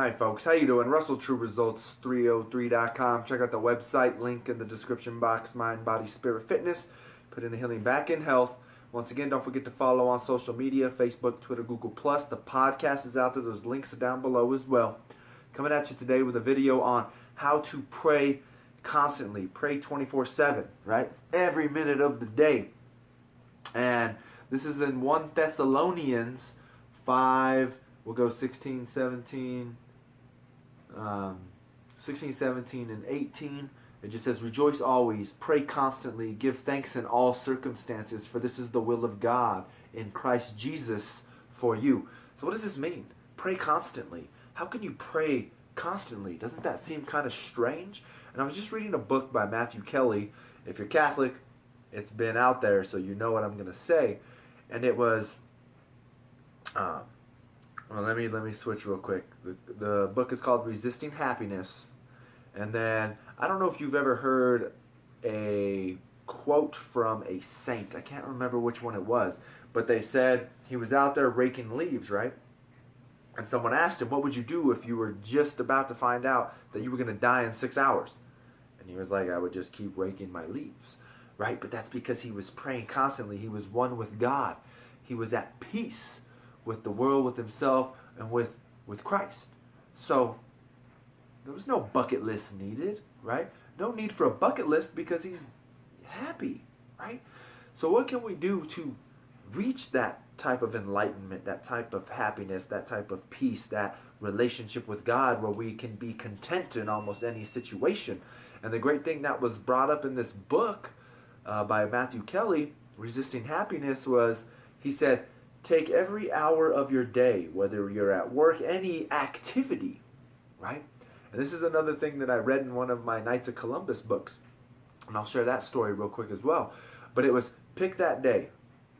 Hi folks, how you doing? Russell True Results 303.com. Check out the website, link in the description box. Mind, Body, Spirit, Fitness. Put in the healing back in health. Once again, don't forget to follow on social media, Facebook, Twitter, Google+. The podcast is out there. Those links are down below as well. Coming at you today with a video on how to pray constantly. Pray 24/7, right? Every minute of the day. And this is in 1 Thessalonians 5, we'll go 16, 17, 17, and 18. It just says, rejoice always, pray constantly, give thanks in all circumstances, for this is the will of God in Christ Jesus for you. So what does this mean? Pray constantly. How can you pray constantly? Doesn't that seem kind of strange? And I was just reading a book by Matthew Kelly. If you're Catholic, it's been out there, so you know what I'm going to say. And it was... well, let me switch real quick. The book is called Resisting Happiness. And then, I don't know if you've ever heard a quote from a saint. I can't remember which one it was. But they said he was out there raking leaves, right? And someone asked him, what would you do if you were just about to find out that you were going to die in 6 hours? And he was like, I would just keep raking my leaves. Right? But that's because he was praying constantly. He was one with God. He was at peace with the world, with himself, and with Christ. So there was no bucket list needed, right? No need for a bucket list because he's happy, right? So what can we do to reach that type of enlightenment, that type of happiness, that type of peace, that relationship with God where we can be content in almost any situation? And the great thing that was brought up in this book by Matthew Kelly, Resisting Happiness, was he said, take every hour of your day, whether you're at work, any activity, right? And this is another thing that I read in one of my Knights of Columbus books. And I'll share that story real quick as well. But it was pick that day,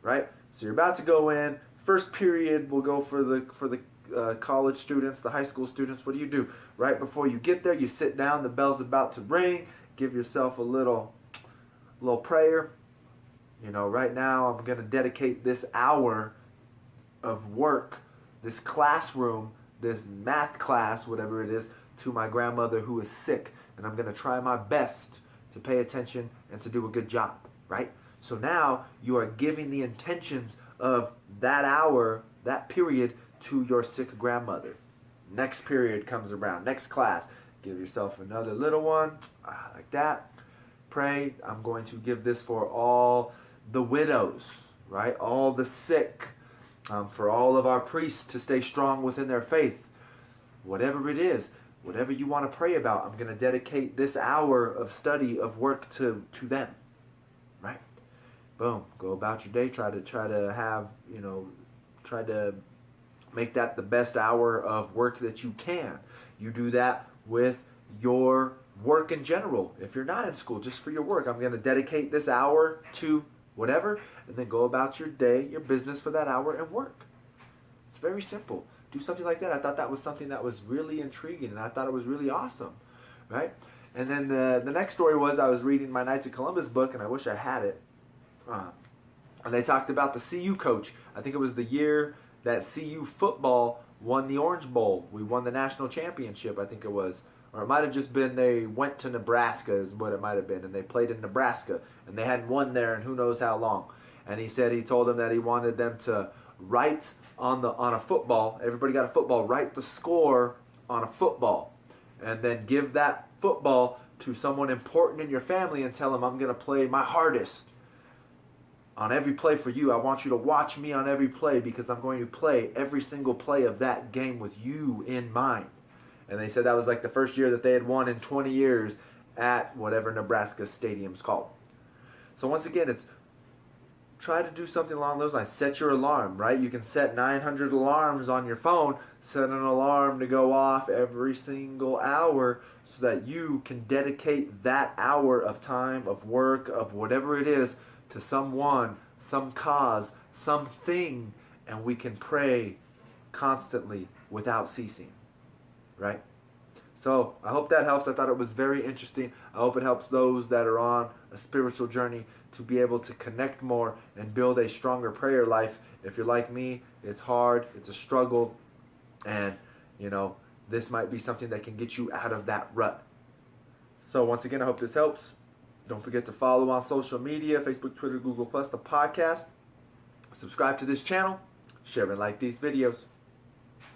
right? So you're about to go in. First period will go for the college students, the high school students. What do? Right before you get there, you sit down. The bell's about to ring. Give yourself a little prayer. You know, right now I'm going to dedicate this hour of work, this classroom, this math class, whatever it is, to my grandmother who is sick. And I'm going to try my best to pay attention and to do a good job, right? So now you are giving the intentions of that hour, that period, to your sick grandmother. Next period comes around, next class. Give yourself another little one, like that. Pray, I'm going to give this for all the widows, right? All the sick. For all of our priests to stay strong within their faith. Whatever it is, whatever you want to pray about, I'm going to dedicate this hour of study, of work to them. Right? Boom. Go about your day. Try to have, try to make that the best hour of work that you can. You do that with your work in general. If you're not in school, just for your work, I'm going to dedicate this hour to whatever, and then go about your day, your business for that hour and work. It's very simple. Do something like that. I thought that was something that was really intriguing, and I thought it was really awesome, right? And then the next story was I was reading my Knights of Columbus book, and I wish I had it. And they talked about the CU coach. I think it was the year that CU football won the Orange Bowl. We won the national championship, I think it was. Or it might have just been they went to Nebraska is what it might have been. And they played in Nebraska. And they hadn't won there in who knows how long. And he told them that he wanted them to write on a football. Everybody got a football. Write the score on a football. And then give that football to someone important in your family and tell them, I'm going to play my hardest on every play for you. I want you to watch me on every play because I'm going to play every single play of that game with you in mind. And they said that was like the first year that they had won in 20 years at whatever Nebraska stadium's called. So once again, it's try to do something along those lines. Set your alarm, right? You can set 900 alarms on your phone. Set an alarm to go off every single hour so that you can dedicate that hour of time, of work, of whatever it is to someone, some cause, something, and we can pray constantly without ceasing. Right? So I hope that helps. I thought it was very interesting. I hope it helps those that are on a spiritual journey to be able to connect more and build a stronger prayer life. If you're like me, it's hard, it's a struggle, and this might be something that can get you out of that rut. So once again, I hope this helps. Don't forget to follow on social media, Facebook, Twitter, Google+, the podcast. Subscribe to this channel. Share and like these videos.